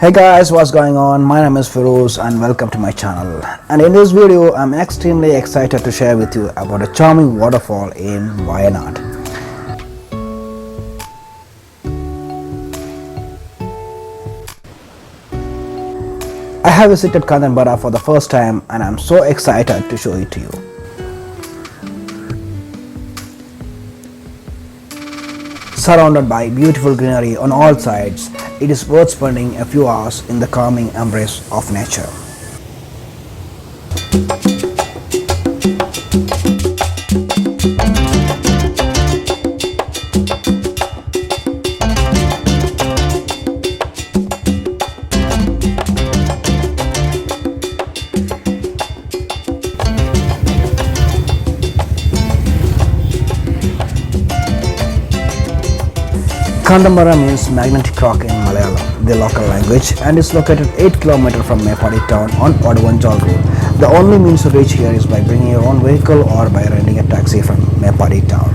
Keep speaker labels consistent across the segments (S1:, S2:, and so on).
S1: Hey guys, what's going on? My name is Feroz and welcome to my channel. And in this video, I'm extremely excited to share with you about a charming waterfall in Wayanad. I have visited Kanthanpara for the first time and I'm so excited to show it to you. Surrounded by beautiful greenery on all sides, it is worth spending a few hours in the calming embrace of nature. Kanthanpara means magnetic rock in Malayalam, the local language, and is located 8 km from Meeenmutti town on Wayanad road. The only means to reach here is by bringing your own vehicle or by renting a taxi from Meeenmutti town.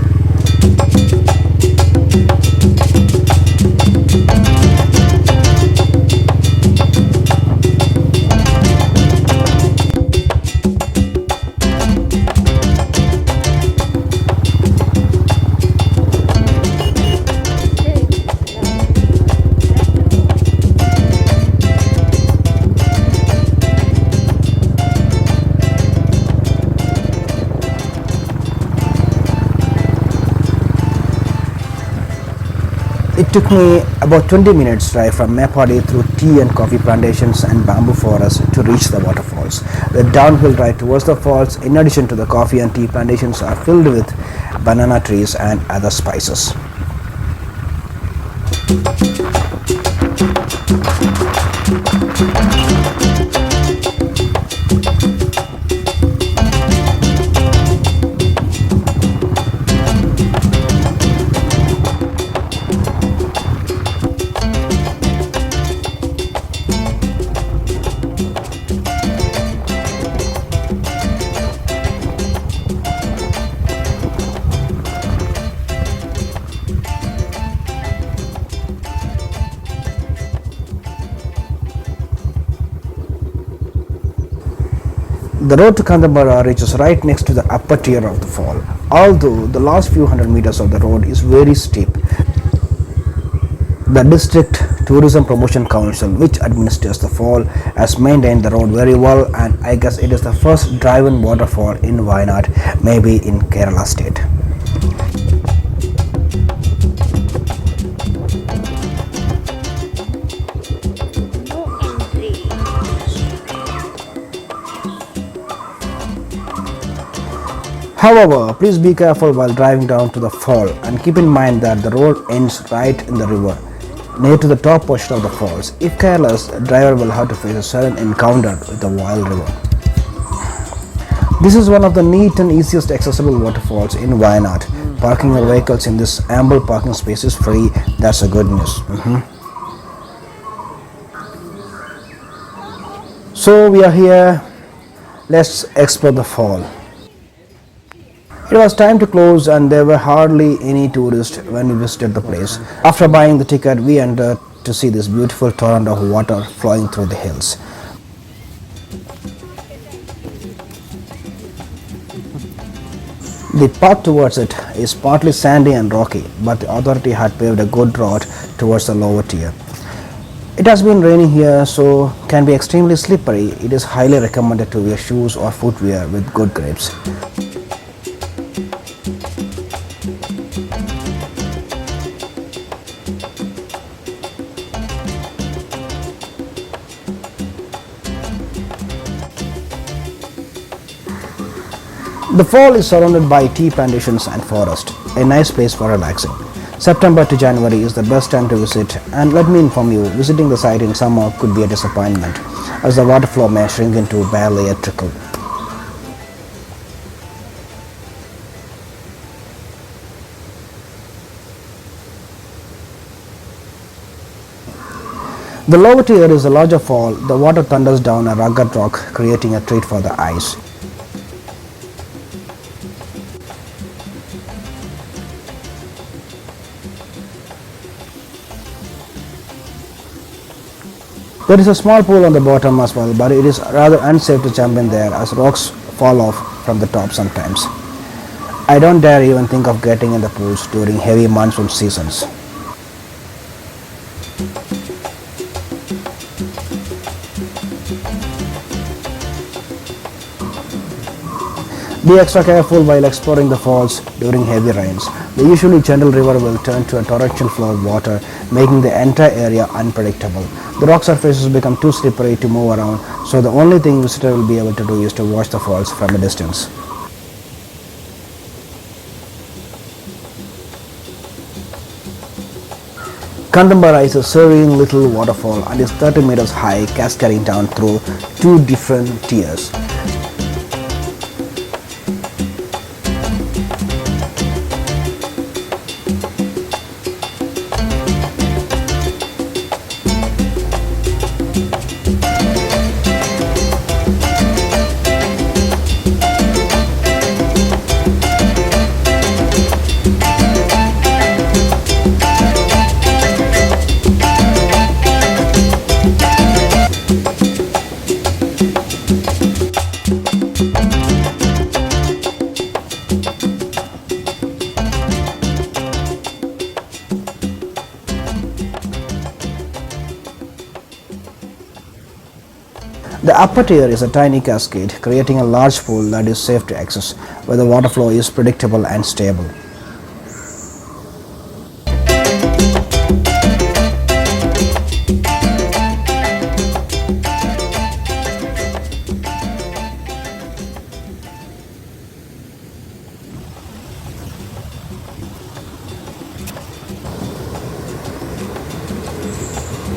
S1: It took me about 20 minutes drive from Meeenmutti through tea and coffee plantations and bamboo forests to reach the waterfalls. The downhill drive towards the falls, in addition to the coffee and tea plantations, are filled with banana trees and other spices. The road to Kanthanpara reaches right next to the upper tier of the fall. Although the last few hundred meters of the road is very steep, the District Tourism Promotion Council, which administers the fall, has maintained the road very well, and I guess it is the first drive-in waterfall in Wayanad, maybe in Kerala state. However, please be careful while driving down to the fall and keep in mind that the road ends right in the river, near to the top portion of the falls. If careless, the driver will have to face a sudden encounter with the wild river. This is one of the neat and easiest accessible waterfalls in Wayanad. Parking your vehicles in this ample parking space is free. That's a good news. So we are here. Let's explore the fall. It was time to close and there were hardly any tourists when we visited the place. After buying the ticket, we entered to see this beautiful torrent of water flowing through the hills. The path towards it is partly sandy and rocky, but the authority had paved a good road towards the lower tier. It has been raining here, so can be extremely slippery. It is highly recommended to wear shoes or footwear with good grips. The fall is surrounded by tea plantations and forest, a nice place for relaxing. September to January is the best time to visit, and let me inform you, visiting the site in summer could be a disappointment, as the water flow may shrink into barely a trickle. The lower tier is a larger fall. The water thunders down a rugged rock, creating a treat for the eyes. There is a small pool on the bottom as well, but it is rather unsafe to jump in there as rocks fall off from the top sometimes. I don't dare even think of getting in the pools during heavy monsoon seasons. Be extra careful while exploring the falls during heavy rains. The usually gentle river will turn to a torrential flow of water, making the entire area unpredictable. The rock surfaces become too slippery to move around, so the only thing visitor will be able to do is to watch the falls from a distance. Kanthanpara is a serene little waterfall and is 30 meters high, cascading down through two different tiers. The upper tier is a tiny cascade, creating a large pool that is safe to access, where the water flow is predictable and stable.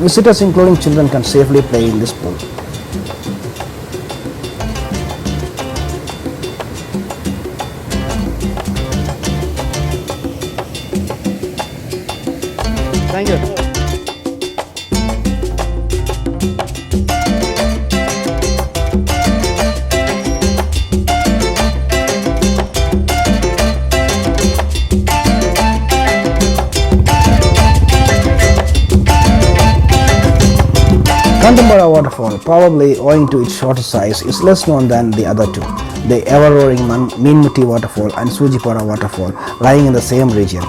S1: Visitors, including children, can safely play in this pool. Thank you. Kanthanpara Waterfall, probably owing to its shorter size, is less known than the other two, the ever-roaring Meeenmutti Waterfall and Soochippara Waterfall, lying in the same region.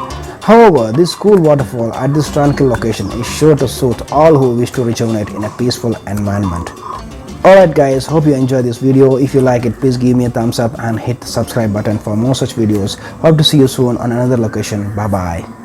S1: However, this cool waterfall at this tranquil location is sure to suit all who wish to rejuvenate in a peaceful environment. Alright guys, hope you enjoyed this video. If you like it, please give me a thumbs up and hit the subscribe button for more such videos. Hope to see you soon on another location. Bye bye.